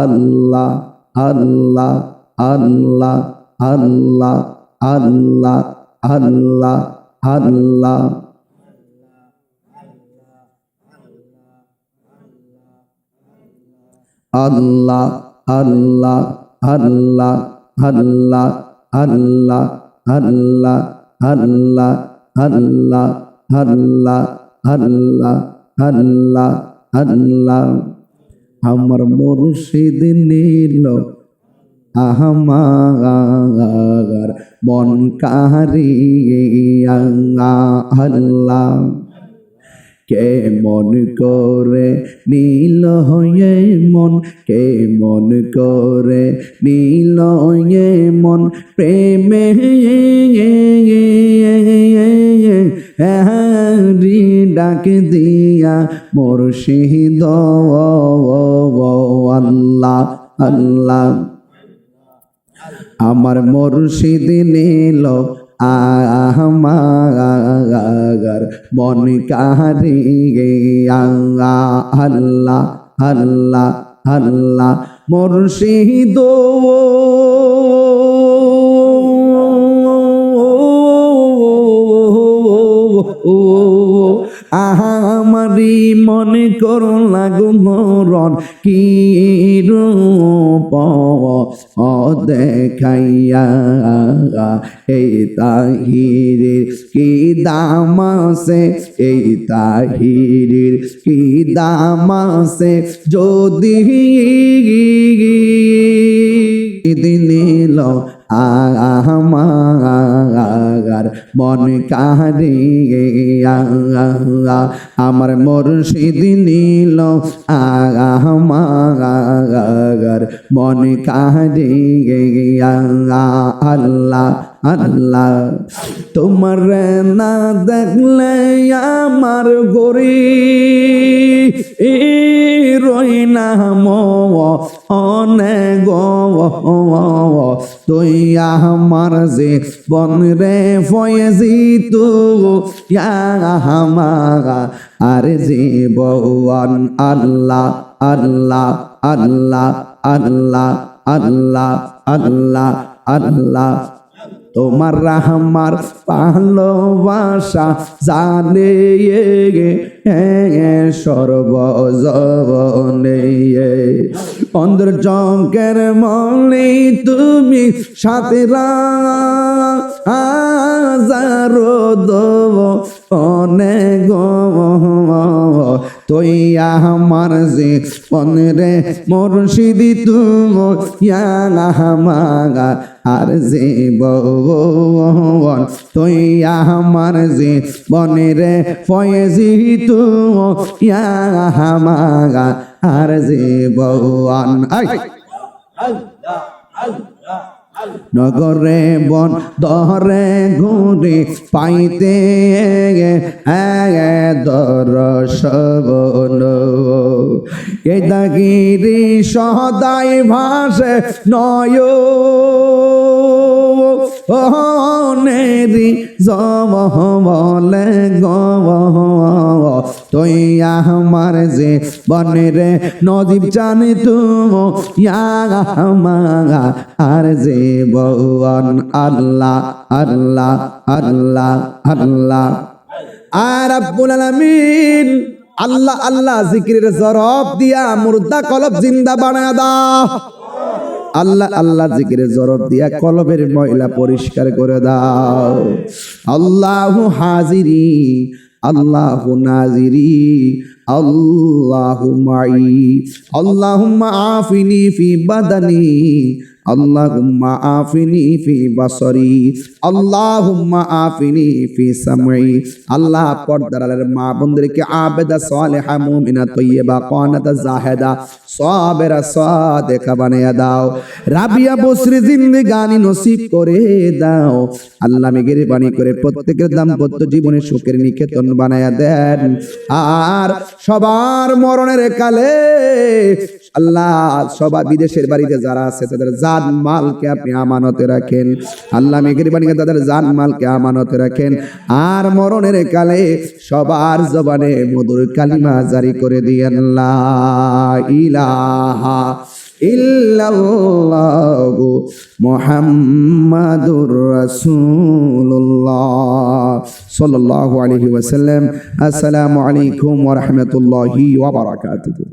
আল্লাহ আল্লাহ আল্লাহ আল্লাহ আল্লাহ আল্লাহ আল্লাহ আল্লাহ আল্লাহ আল্লাহ আল্লাহ আল্লাহ আল্লাহ আল্লাহ আল্লাহ আল্লাহ আল্লাহ আল্লাহ আল্লাহ আমার মুর্শিদ নীল আমার মন কাহারিয়া আল্লাহ কে মন করে নীল হয়ে মন কে মন করে নীল হয়ে মন প্রেমে হরি ডাক দিয়া মুর্শিদ আল্লাহ আল্লাহ আমার মুর্শিদ নীল আমার মন কাহারিয়া আল্লাহ আল্লাহ আল্লাহ মুর্শিদ আমারি মনে করো লাগু মরণ কি রূপ দেখাইয়া এই তাহিরের কি দাম আছে এই তাহিরের কি দাম আছে যদি দিল আমার মন কাহারিয়া আমার মুর্শিদ নীল আমার মন কাহারিয়া আল্লাহ আল্লাহ তোমার না দেখলে আমার গরি রই না মনে গো তুই আমার যে বন রে ফয়েজি তু আর জীবন আল্লাহ আল্লাহ আল্লাহ আল্লাহ আল্লাহ আল্লাহ আল্লাহ তোমার আমার ভালোবাসা জানে সর্বজনে অন্তর চঙ্কের মনে তুমি সাথে হাজারো দেব অনেক তুই আমার যে পনরে মুর্শিদি তুমি আর যে বন তুই আমার যে বনেরে ফয়েজি তুমি আর যে বন নগরে বন দরে ঘুরে পাইতে দর্শন এ দাগিরি সদাই ভাসে নয় নেরি জবলে গব তুই আমার যে বনেরে নদীপ জানি তুমি আর যে বন আল্লাহ আল্লাহ আল্লাহ আল্লাহ আর রাব্বুল আলামিন আল্লাহ আল্লাহ জিকিরের জরব দিয়া মুর্দা কলব জিন্দা বানায়া দাও আল্লাহ আল্লাহ জিকিরের জরব দিয়া কলবের ময়লা পরিষ্কার করে দাও আল্লাহু হাজিরি আল্লাহু নাজিরি আল্লাহু মাই আল্লাহুম্মা আফিনি ফি বাদানি আল্লাহুম্মা আফিনি ফি বাসরি আল্লাহুম্মা আফিনি ফি সামঈ আল্লাহ পর্দার আলের মা বোনদেরকে আবেদা সালেহা মুমিনা তয়্যিবা কানাতা জাহিদা সাবিরা সাদিকা বানায়া দাও রাবিয়া বসরি জিন্দেগানি নসিব করে দাও আল্লাহ মেহেরবানি করে প্রত্যেকের দাম্পত্য জীবনে সুখের নিকেতন বানায়া দেন আর সবার মরণের কালে আল্লাহ সবাই বিদেশের বাড়িতে যারা আছে তাদের জান মালকে আপনি আমানতে রাখেন আল্লাহ মেহেরবানি করে তাদের জান মালকে আমানতে রাখেন আর মরণের কালে সবার জবানে মধুর কালিমা জারি করে দিয়েন লা ইলাহা ইল্লাল্লাহু মুহাম্মাদুর রাসূলুল্লাহ সাল্লাল্লাহু আলাইহি ওয়াসাল্লাম। আসসালামু আলাইকুম ওয়া রাহমাতুল্লাহি ওয়া বারাকাতুহু।